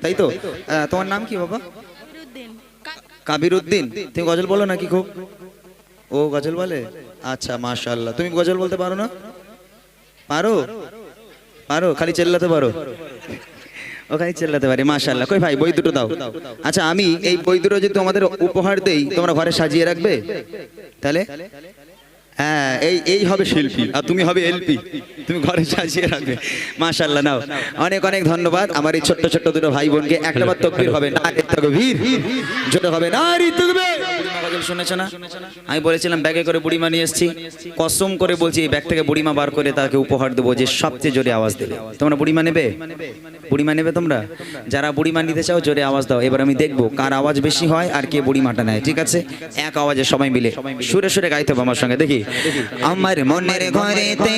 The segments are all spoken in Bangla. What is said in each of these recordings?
তাই তো? তোমার নাম কি বাবা? কাবির উদ্দিন। তুমি গজল বলো নাকি খুব? ও গজল বলে, আচ্ছা মাশাআল্লাহ। তুমি গজল বলতে পারো না? পারো? পারো, খালি চেল্লাতে পারো? ওখানে চেল্লাতে পারি, মাশাআল্লাহ। কই ভাই বই দুটো দাও। আচ্ছা আমি এই বই দুটো যদি তোমাদের উপহার দেই, তোমরা ঘরে সাজিয়ে রাখবে তাহলে? হ্যাঁ, এই হবে শিল্পী আর তুমি হবে এলপি, তুমি ঘরে সাজিয়ে রাখবে। মাশাআল্লাহ। নাও, অনেক অনেক ধন্যবাদ আমার এই ছোট্ট ছোট্ট দুটো ভাই বোনকে। একটাবার তাকবীর হবে, নারে তাকবীর, যেটা হবে নারে তাকবীর। বুড়িমা গজল শুনেছ না? আমি বলেছিলাম ব্যাগে করে বুড়িমা নিয়ে এসেছি, কসম করে বলছি এই ব্যাগ থেকে বুড়িমা বার করে তাকে উপহার দেবো যে সবচেয়ে জোরে আওয়াজ দেবে। তোমরা বুড়িমা নেবে? বুড়িমা নেবে তোমরা? যারা বুড়িমা নিতে চাও জোরে আওয়াজ দাও। এবার আমি দেখবো কার আওয়াজ বেশি হয় আর কে বুড়িমাটা নেয়। ঠিক আছে? এক আওয়াজে সবাই মিলে সুরে সুরে গাইতে হবে আমার সঙ্গে। দেখি আমার মনের ঘরেতে।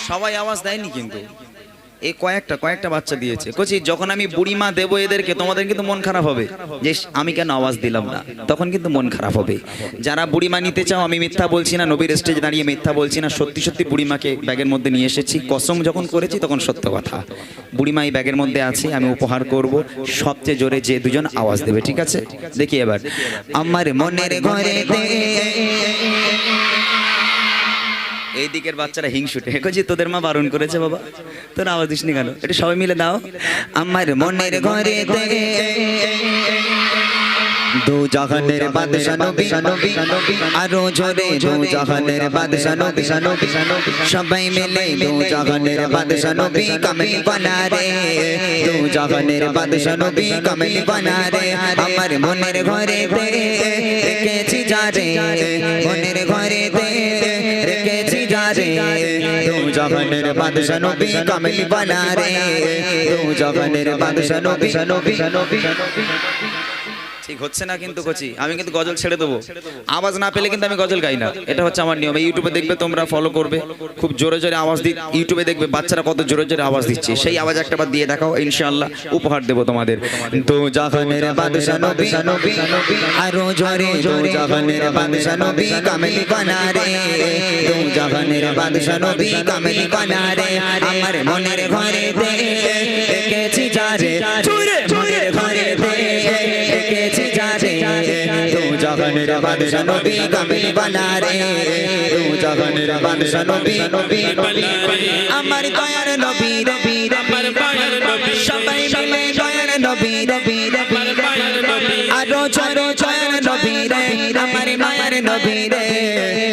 সবাই আওয়াজ দেয়নি কিন্তু, এই কয়েকটা বাচ্চা দিয়েছে। কচি যখন আমি বুড়িমা দেবো এদেরকে, তোমাদের কিন্তু মন খারাপ হবে যে আমি কেন আওয়াজ দিলাম না, তখন কিন্তু মন খারাপ হবে। যারা বুড়িমা নিতে চাও, আমি মিথ্যা বলছি না, নবীর স্টেজে দাঁড়িয়ে মিথ্যা বলছি না, সত্যি সত্যি বুড়িমাকে ব্যাগের মধ্যে নিয়ে এসেছি। কসম যখন করেছি তখন সত্য কথা। বুড়িমা এই ব্যাগের মধ্যে আছে, আমি উপহার করব সবচেয়ে জোরে যে দুজন আওয়াজ দেবে। ঠিক আছে? দেখি এবার আমার মনের ঘরেতে। এই দিকের বাচ্চারা হিংসুটে, কচি তোদের মা বারণ করেছে বাবা, তোর আওয়াজ দিসনি কেন? এটা সবাই মিলে দাও। আমার মনের ঘরেতে দু জাহানের বাদশা নবী, আরো জোরে দু জাহানের বাদশা নবী, সবাই মিলে দু জাহানের বাদশা নবী কামলি বানা রে, দু জাহানের বাদশা নবী কামলি বানা রে। আমার মনের ঘরেতে রেখেছি যারে, মনের ঘরেতে রেখেছি যারে, দু জাহানের বাদশা নবী কামলি বানা রে, দু জাহানের বাদশা নবী। ঠিক হচ্ছে না কিন্তু কচি, আমি কিন্তু গজল ছেড়ে দেবো। আওয়াজ না পেলে কিন্তু আমি গজল গাই না, এটা হচ্ছে আমার নিয়ম। ইউটিউবে দেখবে তোমরা, ফলো করবে, খুব জোরে জোরে আওয়াজ দিই। ইউটিউবে দেখবে বাচ্চারা কত জোরে জোরে আওয়াজ দিচ্ছে, সেই আওয়াজ একটা বার দিয়ে দেখাও, ইনশাআল্লাহ উপহার দেবো তোমাদের। তো জাহানের বাদশা নবী, আরো জোরে তো জাহানের বাদশা নবী কামলি বানা রে, তো জাহানের বাদশা নবী কামলি বানা রে। আমার মনের ঘরেতে রেখেছি যারে, মনের ঘরেতে রেখেছি যারে, তো জাহানের বাদশা নবী কামলি বানা রে, তো জাহানের বাদশা নবী। আমার দয়ার নবী, আমার দয়ার নবী, সবাই মিলে দয়ার নবী, আরো জোরে দয়ার নবী রে, আমার মায়ের নবী রে,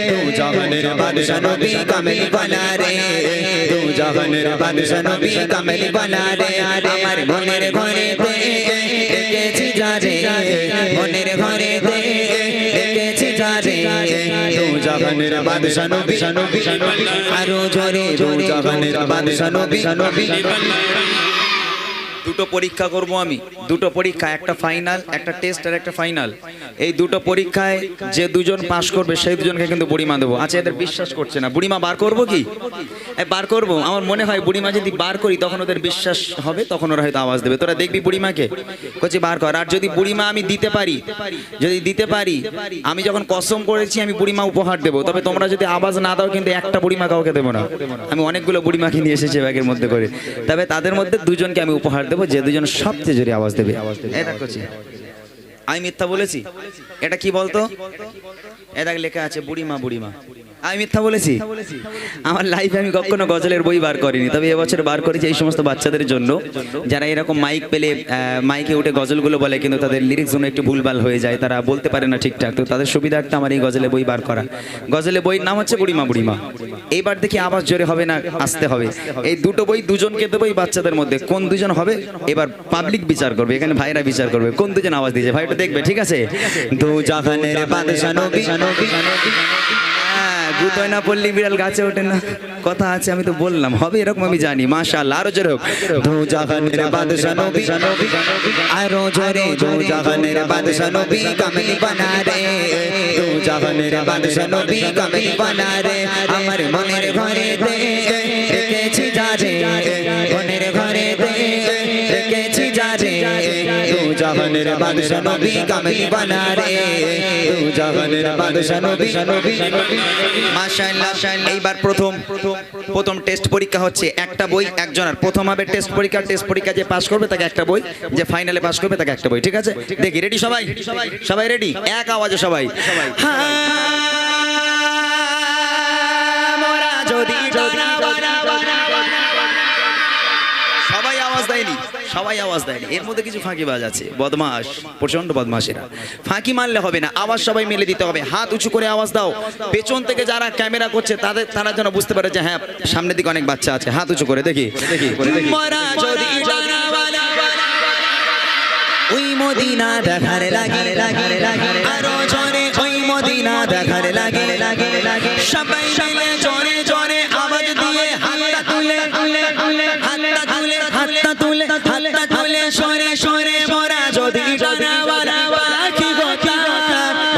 তো জাহানের বাদশা নবী কামলি বানা রে, তো জাহানের বাদশা নবী কামলি বানা রে। আমার মনের ঘরেতে রেখেছি যারে, মনের ঘরেতে রেখেছি যারে, তো জাহানের বাদশা নবী, আরো জোরে তো জাহানের বাদশা নবী। দুটো পরীক্ষা করব আমি, দুটো পরীক্ষা, একটা ফাইনাল, একটা টেস্ট আর একটা ফাইনাল। এই দুটো পরীক্ষায় যে দুজন পাশ করবে সেই দুজনকে কিন্তু বুড়িমা দেবো। আচ্ছা এদের বিশ্বাস করছে না, বুড়িমা বার করবো কি? বার করব, আমার মনে হয় বুড়িমা যদি বার করি তখন ওদের বিশ্বাস হবে, তখন ওরা হয়তো আওয়াজ দেবে। তোরা দেখবি বুড়িমাকে, কচি বার কর। আর যদি বুড়িমা আমি দিতে পারি, যদি দিতে পারি, আমি যখন কসম করেছি আমি বুড়িমা উপহার দেবো। তবে তোমরা যদি আওয়াজ না দাও কিন্তু একটা বুড়িমা কাউকে দেবো না। আমি অনেকগুলো বুড়িমাকে নিয়ে এসেছি ব্যাগের মধ্যে করে, তবে তাদের মধ্যে দুজনকে আমি উপহার দেবো যে দুজন সবচেয়ে জোরে আওয়াজ দেবে। আমি মিথ্যা বলেছি? এটা কি বলতো? এটা লেখা আছে বুড়িমা, বুড়িমা। আমি মিথ্যা বলেছি? আমার লাইফে আমি কখনো গজলের বই বার করিনি, তবে এবছর বার করেছি এই সমস্ত বাচ্চাদের জন্য যারা এরকম মাইক পেলে মাইকে উঠে গজলগুলো বলে কিন্তু তাদের লিরিক্স জন্য একটু ভুলভাল হয়ে যায়, তারা বলতে পারে না ঠিকঠাক। তো তাদের সুবিধার্থে আমার এই গজলের বই বার করা। গজলের বইয়ের নাম হচ্ছে বুড়িমা, বুড়িমা। এইবার দেখি আওয়াজ জোরে হবে না আসতে হবে। এই দুটো বই দুজনকে দেবো এই বাচ্চাদের মধ্যে, কোন দুজন হবে এবার পাবলিক বিচার করবে, এখানে ভাইরা বিচার করবে কোন দুজন আওয়াজ দিয়েছে। ভাইটা দেখবে, ঠিক আছে? দু জাহানের বাদশা নবী, গুতোয় না পড়লি বিড়াল গাছে ওঠে না, কথা আছে, আমি তো বললাম হবে এরকম, আমি জানি। মাশাআল্লাহ, আরো জোরে হোক। দু জাহানের বাদশা নবী, আরো জোরে দু জাহানের বাদশা নবী কামলি বানা রে, দু জাহানের বাদশা নবী কামলি বানা রে। আমার মনের ঘরেতে রেখেছি যারে, মনের ঘরেতে রেখেছি যারে, দু জাহানের বাদশা নবী কামলি বানা রে দু জাহানের বাদশা নবী মাশাআল্লাহ। এইবার প্রথম টেস্ট পরীক্ষা হচ্ছে, একটা বই একজনের। প্রথম হবে টেস্ট পরীক্ষা যে পাস করবে তাকে একটা বই, যে ফাইনালে পাস করবে তাকে একটা বই, ঠিক আছে? দেখি রেডি সবাই? সবাই রেডি? এক আওয়াজে সবাই সবাই আওয়াজ দেয়নি, এর মধ্যে কিছু ফাঁকিবাজ আছে, বদমাশ, প্রচন্ড বদমাশেরা। ফাঁকি মারলে হবে না, আওয়াজ সবাই মিলে দিতে হবে। হাত উঁচু করে আওয়াজ দাও, পেছন থেকে যারা ক্যামেরা করছে তারা যেন বুঝতে পারে যে হ্যাঁ সামনের দিকে অনেক বাচ্চা আছে। হাত উঁচু করে দেখি ওই মদিনা দেখার লাগে আরো জোরে, ওই মদিনা দেখার লাগে সবাই মিলে জোরে জোরে আওয়াজ দিয়ে হাতটা তুলে সরে সরে মোরা যদি জানাওয়ালা পাখি গোটা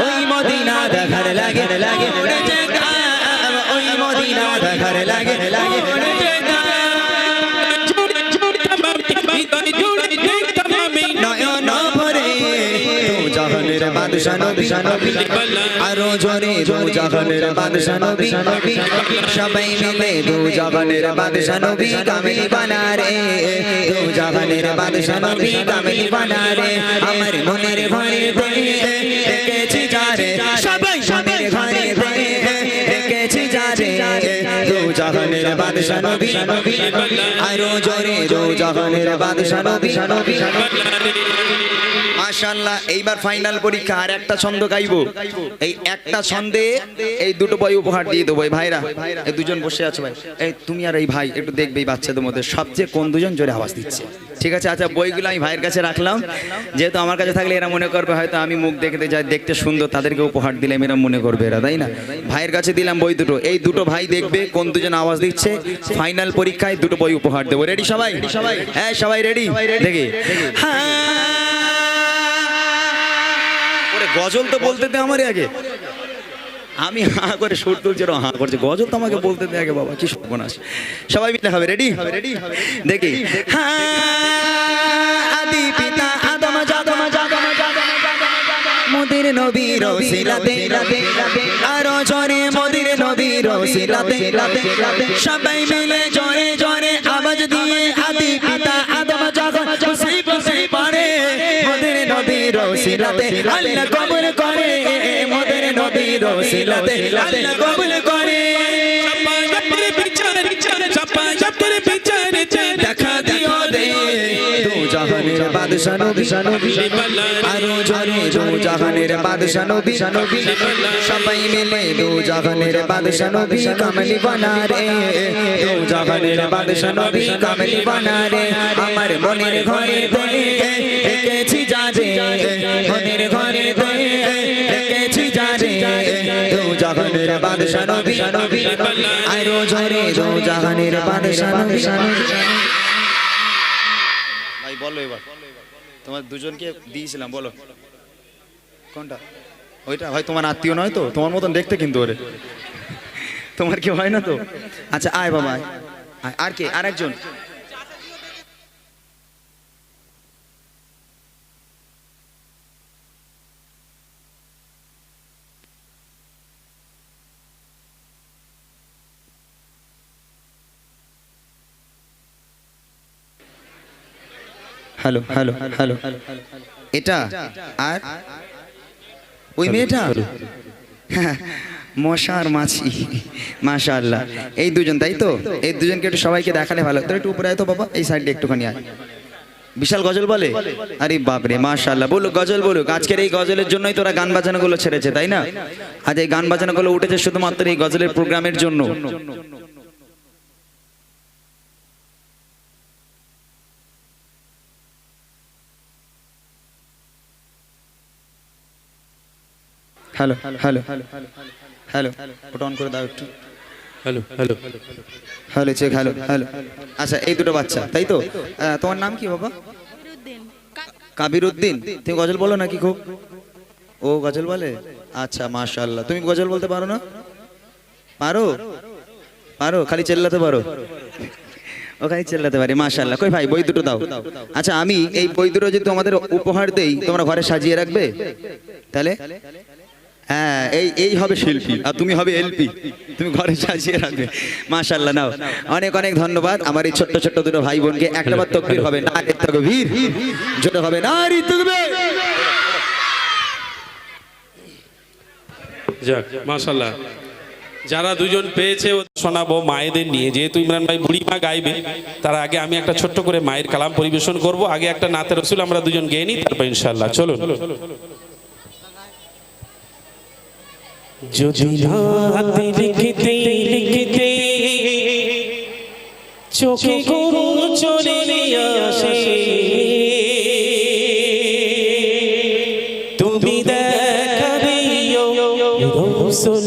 ওই মদিনা দেখার লাগে ওই মদিনা দেখার লাগে জাহানের বাদশা নবী আরো জোরে দু জাহানের বাদশা নবী সবাই মিলে দু জাহানের বাদশা নবী কামিল বানা রে দু জাহানের বাদশা নবী কামিল বানা রে আমার মনের ঘরে দেখেছি যারে সবাই মনের ঘরে দেখেছি যারে দু জাহানের বাদশা নবী আরো জোরে দু জাহানের বাদশা নবী মাশাআল্লাহ। এইবার ফাইনাল পরীক্ষা, আর একটা ছন্দ গাইবো, এই একটা ছন্দে এই দুটো বই উপহার দিয়ে দেবো। ভাইরা এই দুজন বসে আছে, ভাই এই তুমি আর এই ভাই একটু দেখবে এই বাচ্চাদের মধ্যে সবচেয়ে কোন দুজন জোরে আওয়াজ দিচ্ছে, ঠিক আছে? আচ্ছা বইগুলো আমি ভাইয়ের কাছে রাখলাম, যেহেতু আমার কাছে থাকলে এরা মনে করবে হয়তো আমি মুখ দেখতে যাই দেখতে সুন্দর, তাদেরকে উপহার দিলাম, এরা মনে করবে এরা, তাই না? ভাইয়ের কাছে দিলাম বই দুটো, এই দুটো ভাই দেখবে কোন দুজন আওয়াজ দিচ্ছে, ফাইনাল পরীক্ষায় দুটো বই উপহার দেবো। রেডি সবাই? হ্যাঁ সবাই রেডি? দেখি গজল তো বলতে দে আমার আগে, আমি হাঁ করে সুর তুলছি, হাঁ করছে, গজল তো আমাকে বলতে দে আগে, বাবা কি সর্বনাশ। সবাই মিলে হবে, রেডি? দেখি আদি পিতা আদম মোদের নবীর ওসিলাতে আরো জোরে মোদের নবীর ওসিলাতে সবাই মিলে জোরে জোরে আওয়াজ দিয়ে আদি পিতা আদম যখন খুশি পারে মোদের নবীর ওসিলাতে আল্লাহ কবুল করে মোদের নবীর ওসিলাতে আল্লাহ কবুল করে দেখা দিও দে দু জাহানের বাদশা নবী আরো জোরে দু জাহানের বাদশা নবী সবাই মিলে দু জাহানের বাদশা নবী কামলি বানা রে দু জাহানের বাদশা নবী কামলি বানা রে আমার মনের ঘরে দেখেছি যারে মনের ঘরে দেখেছি যারে দু জাহানের বাদশা নবী আরো জোরে দু জাহানের বাদশা নবী। ভাই বলো এবার, তোমার দুজনকে দিয়েছিলাম, বলো কোনটা? ওইটা ভাই তোমার আত্মীয় নয় তো, তোমার মতন দেখতে কিন্তু ওরে, তোমার কি হয় না তো? আচ্ছা আয় বাবা আয়, আর কে? আর একজন হ্যালো হ্যালো হ্যালো এটা আর ওই মেয়েটা মশার মাছি মাশাআল্লাহ, এই দুজন তাই তো? এই দুজনকে একটু সবাইকে দেখালে ভালো। তোর একটু উপরে আয় তো বাবা, এই সাইডে একটুখানি আয়। বিশাল গজল বলে, আরে বাপরে মাশাআল্লাহ, বলুক গজল বলুক। আজকের এই গজলের জন্যই তোরা গান বাজানোগুলো ছেড়েছে তাই না? আজ এই গান বাজানোগুলো উঠেছে শুধুমাত্র এই গজলের প্রোগ্রামের জন্য। হ্যালো হ্যালো হ্যালো ওটা অন করে দাও একটু। Hello hello hello check hello hello. আচ্ছা এই দুটো বাচ্চা তাই তো? তোমার নাম কি বাবা? কাবির উদ্দিন। তুমি গজল বলো নাকি খুব? ও গজল বলে, আচ্ছা মাশাআল্লাহ। তুমি গজল বলতে পারো না? পারো? পারো, খালি চেল্লাতে পারো। ওখানে চেল্লাতে পারি, মাশাআল্লাহ। কই ভাই বই দুটো দাও। আচ্ছা আমি এই বই দুটো যদি তোমাদের উপহার দেই তোমরা ঘরে সাজিয়ে রাখবে তাহলে? হ্যাঁ, এই হবে শিল্পী আর তুমি হবে এলপি, তুমি ঘরে সাজিয়ে রাখবে। মাশাআল্লাহ। নাও, অনেক অনেক ধন্যবাদ আমার এই ছোট্ট ছোট্ট দুটো ভাই বোনকে। একটাবার তাকবীর হবে, নারে তাকবীর, জোরে হবে নারে তাকবীর। যাক মাশাআল্লাহ, যারা দুজন পেয়েছে শোনাবো মায়েদের নিয়ে। যেহেতু ইমরান ভাই বুড়িমা গাইবে, তার আগে আমি একটা ছোট্ট করে মায়ের কালাম পরিবেশন করব। আগে একটা নাতে রসুল আমরা দুজন গেয়ে নিই, তারপর ইনশাআল্লাহ চলুন। যদি রাতে লিখতে লিখতে চোখে ঘুম চলে আসে, তুমি দেখা দিও রসুল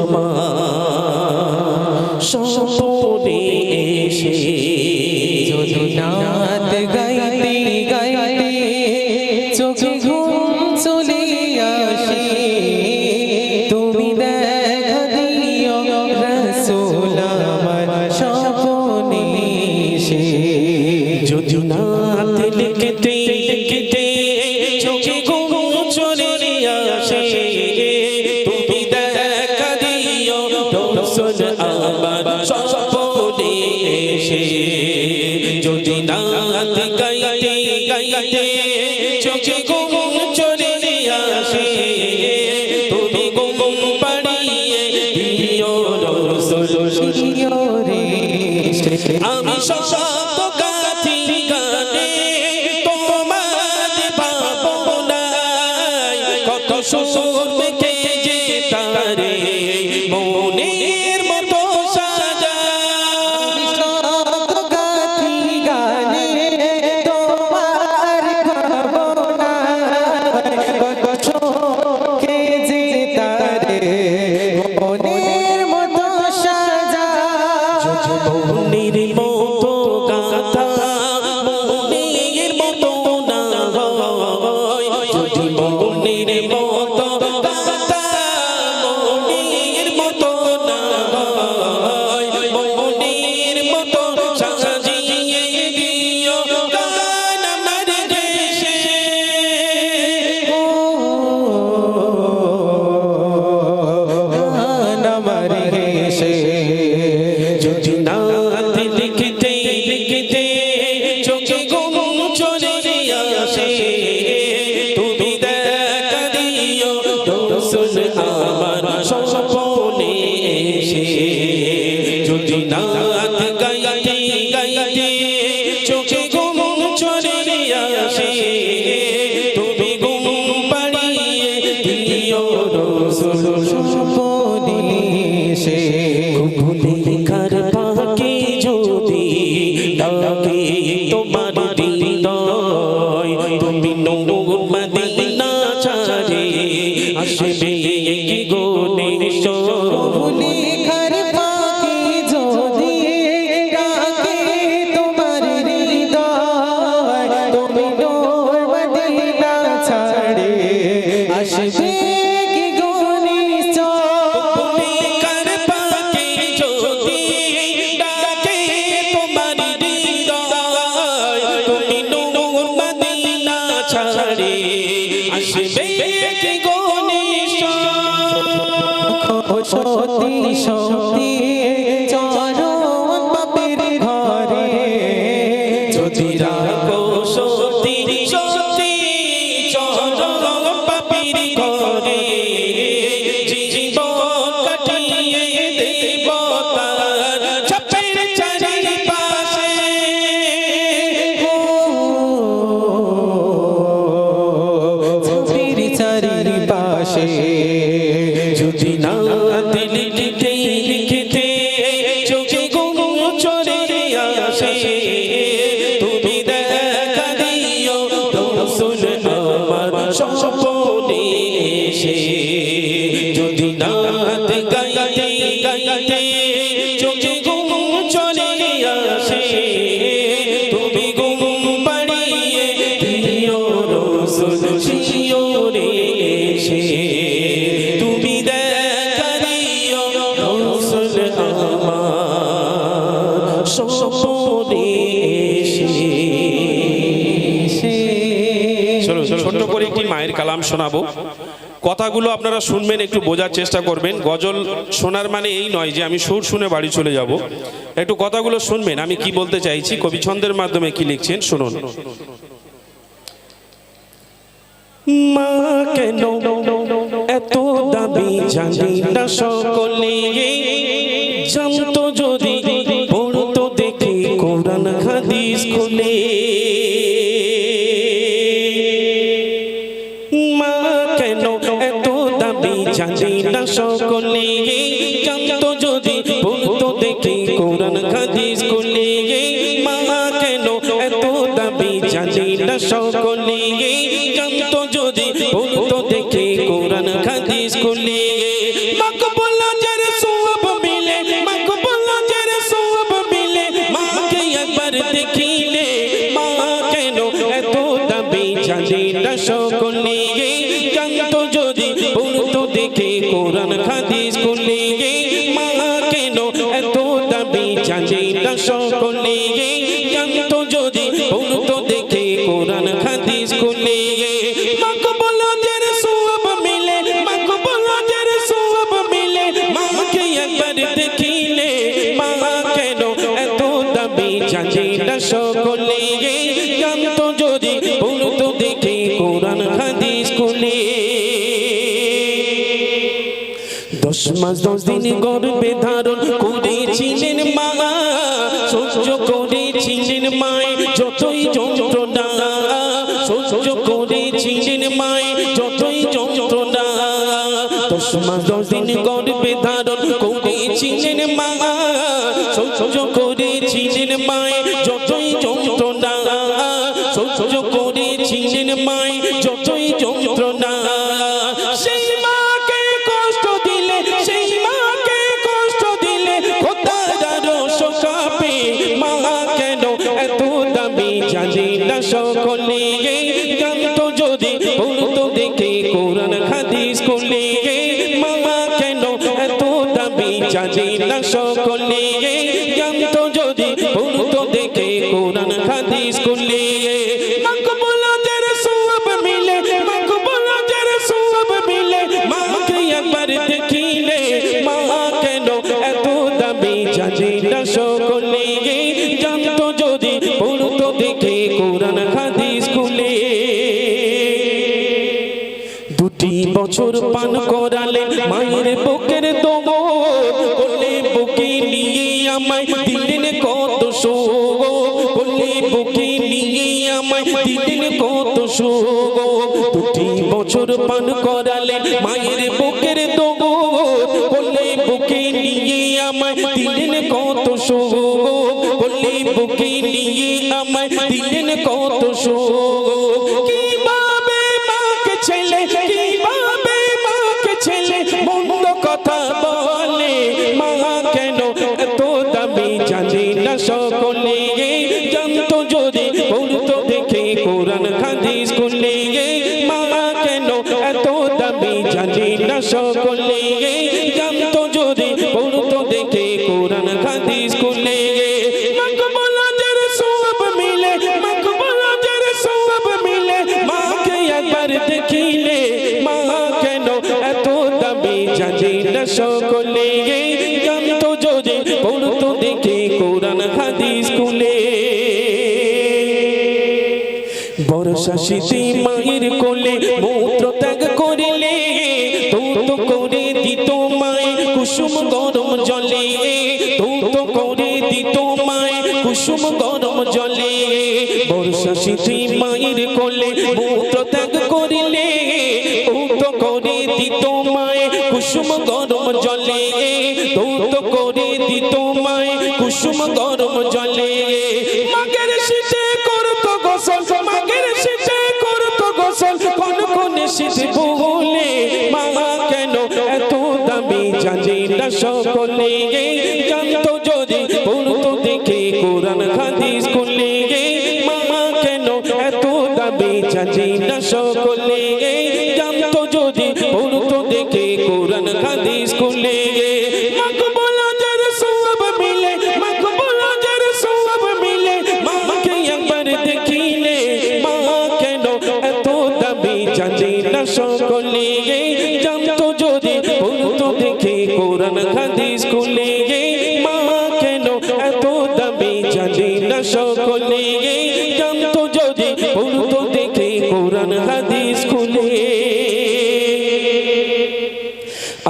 আমার স্বপ্নে এসে। যদি রাত গাইতে গাইতে চোখে ঘুম চলে আসে, তুমি দেখা দিও রাসূল আমার স্বপ্নে এসে। যদি রাত লিখতে লিখতে চোখে ঘুম চলে আসে, তুমি দেখা দিও রসুল আমার স্বপ্নে এসে। যদি রাত গাইতে গাইতে চোখে ঘুম চলে আসে, তুমি ঘুম পাড়িয়ে দিও রসুল। আমি শত গাথি গানে তোমার ভাবনায়, কত সুর মেখে যে তারে মনের মতো সাজা। গাথি গানে তোমার ভাবনায়, কত চোখে যে তারে মনের মতো সাজা। মনের মতো গাথা মনের মতো না হয়, যদি মনের মতো গাথা মনের মতো না হয়, মনের মতো সাজিয়ে দিও গান আমার দেশে। আমার হেসে যদি রাত লিখতে লিখতে চোখে ঘুম চলে আসে, তুমি দেখা দিও রসুল আমার স্বপ্নে এসে। যদি রাত গাইতে গাইতে চোখে ঘুম চলে আসে, তুমি ঘুম পাড়িয়ে দিও রসুল। সে লেখার পাকে যদি ডাকে তোমার হৃদয়, তুমি নূর মদিনা ছাড়ে আসবে কি গো নিশ্চয়। লেখার পাখি যদি ডাকে তোমার হৃদয়, তুমি নূর মদিনা ছাড়ে আসবে কি গো নিশ্চয়। লেখার পাকে যদি ডাকে তোমার হৃদয়, তুমি নূর মদিনা ছাড়ে আসবে কি গো নিশ্চয়। সতী সতী চরণ বাপের ঘরে, যদি রাখো সতী সতী চরণ পাপির ঘরে, জীবন কাটিয়ে দেব তার ছাপের চারিপাশে। ছাপির চারিপাশে যদি রাত লিখতে লিখতে চোখে ঘুম চলে আসে, তুমি দেখা দিও রসুল আমার স্বপ্নে এসে। যদি রাত গাইতে গাইতে চোখে ঘুম চলে আসে, তুমি ঘুম পাড়িয়ে দিও রসুল শিওরে এসে। তুমি দেখা দিও রসুল আমার স্বপ্নে মায়ের কালাম শোনাবো। কথাগুলো আপনারা শুনবেন, একটু বোঝার চেষ্টা করবেন। গজল শোনার মানে এই নয় যে আমি সুর শুনে বাড়ি চলে যাব। একটু কথাগুলো শুনবেন, আমি কি বলতে চাইছি, কবি ছন্দের মাধ্যমে কি লিখছেন শুনুন। মা কেন এত দাবি জানি না সকলে, জানতো যদি পড়তো দেখে কোরআন হাদিস খুলে। মা কেন এত দাবি জানি না সকলে, জানতো যদি পড়তো দেখে কোরআন হাদিস খুলে। মা কেন এত দাবি জানি না সকলে, জানতো যদি পড়তো দেখে কোরআন হাদিস খুলে। মাকবুল আজর সওয়াব মিলে, মাকবুল আজর সওয়াব মিলে, মাকে একবার দেখিলে। মা কেন এত দাবি জানি না সকলে, জানতো যদি পড়তো দেখে কোরআন হাদিস খুলে। মা কেন এত দাবি জানি না সকলে, জানতো যদি পড়তো দেখে কোরআন হাদিস খুলে। মাকবুল আজর সওয়াব মিলে, মাকবুল আজর সওয়াব মিলে, মাকে একবার দেখিলে। মা কেন এত দাবি জানি না সকলে, জানতো যদি পড়তো দেখে কোরআন হাদিস খুলে। 10 মাস 10 দিন গর্ভে ধারণ করেছিলেন মা, সহ্য করেছিলেন মায়ের যতই যন্ত্রণা, সহ্য করেছিলেন মায়ের যতই যন্ত্রণা। 10 মাস 10 দিন গর্ভে ধারণ করেছিলেন মা, সহ্য করেছিলেন মায়ের যতই যন্ত্রণা, সহ্য করেছিলেন মায়ের যতই যন্ত্রণা। সেই মাকে কষ্ট দিলে, সেই মাকে কষ্ট দিলে খোদার আরশ কাঁপে। মা কেন এত দাবি জানি না সকলে, জানতো যদি পড়তো দেখে কোরআন হাদিস খুলে। মা কেন এত দাবি জানি না সকলে, জানতো যদি পড়তো দেখে কোরআন হাদিস খুলে। মাকবুল আজর সওয়াব মিলে, মাকবুল আজর সওয়াব মিলে, মাকে একবার দেখিলে। মা কেন এত দাবি জানি না সকলে, জানতো যদি পড়তো দেখে কোরআন হাদিস খুলে। 2 বছর পান করালে মায়ের বুকের দোগ, বলে বুকে নিয়ে আমায় দিলেন কত শোক, বলে বুকে নিয়ে আমায় দিলেন কত শোক। 2 বছর পান করালে মায়ের বুকের দোগ, বলে বুকে নিয়ে আমায় দিলেন কত শোক, বলে বুকে নিয়ে আমায় দিলেন কত শোক। কিভাবে মাকে ছেলে, কিভাবে মাকে ছেলে মন্দ কথা বলে। মা কেন এত দাবি জানি না সকলে, জানতো যদি পড়তো দেখে কোরআন হাদিস খুলে। মা কেন এত দাবি জানি না সকলে, জানতো যদি পড়তো দেখে কোরআন হাদিস খুলে। মাকবুল আজর সওয়াব মিলে, মাকবুল আজর সওয়াব মিলে, মাকে একবার দেখিলে। মা কেন এত দাবি জানি না সকলে, জানতো যদি পড়তো দেখে কোরআন হাদিস খুলে। বর্ষা শীতে মায়ের কোলে মূত্র ত্যাগ করিলে, তো করে দিত মায়ের কুসুম গরম জলে, তো করে দিত মায়ের কুসুম গরম জলে। বর্ষা শীতে মায়ের কোলে মূত্র ত্যাগ করিলে, তো করে দিত মায়ের কুসুম গরম জলে, তো করে দিত মায়ের কুসুম গরম জলে। মাগের শীতে করতো গোসল, মাগের শীতে করতো গোসল, কোন কোন শীত বলে। মা কেন এত দাবি জানি না সকলে, জানতো যদি পড়তো দেখে কোরআন হাদিস খুলে। মা কেন এত দাবি জানি না সকলে, জানতো যদি পড়তো দেখে কোরআন হাদিস খুলে। মাকবুল আজর সওয়াব মিলে, মাকবুল আজর সওয়াব মিলে, না সকলে জানতো যদি পড়তো দেখে কোরআন হাদিস খুলে মা কেন এত দামি জানে না সকলে জানতো যদি পড়তো দেখে কোরআন হাদিস খুলে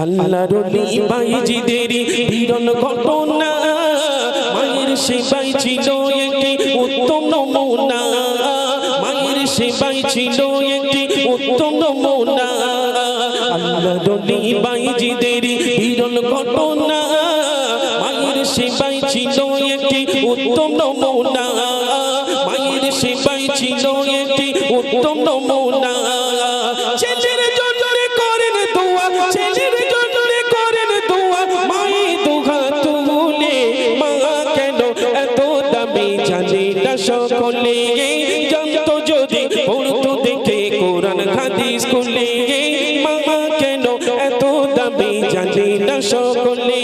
আল্লাহর ওলি বাইজিদেরই বিরল ঘটনা মায়ের সেবাই ছিল একটি উত্তম নমুনা মায়ের সেবাই ছিল একটি উত্তম নমুনা আল্লাহর ওলি বাইজিদেরই বিরল ঘটনা মায়ের সেবাই ছিল একটি উত্তম নমুনা মায়ের সেবাই ছিল একটি উত্তম নমুনা ছেলের জন্য করেন দোয়া ছেলের জন্য করেন দোয়া মায়ে দুহা তুলে মা কেন এত দামি জানে না সকলে জানতো যদি পড়তো দেখে কোরআন হাদিস খুলে মা কেন এত দামি জানে না সকলে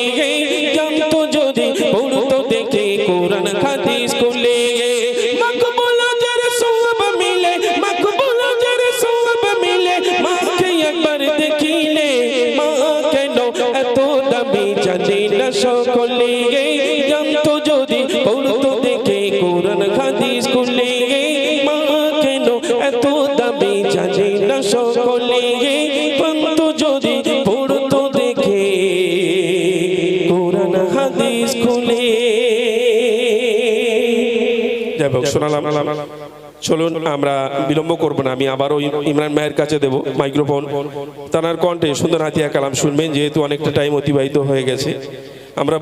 জানতো যদি পড়তো দেখে কোরআন হাদিস খুলে মকবুল আজর সওয়াব মিলে মকবুল আজর সওয়াব মিলে মাকে একবার দেখিলে মা কেন এত দামি জানে না সকলে জানতো যদি পড়তো দেখে কোরআন হাদিস খুলে মা কেন এত দামি জানে না সকলে জানতো যদি পড়তো দেখে কোরআন হাদিস খুলে যাই হোক শোনালাম চলুন আমরা বিলম্ব করব না আমি আবারও ইমরান ভাইয়ের কাছে দেব মাইক্রোফোন তার কণ্ঠে সুন্দর হাতিয়া কালাম শুনবেন যেহেতু অনেকটা টাইম অতিবাহিত হয়ে গেছে আমরা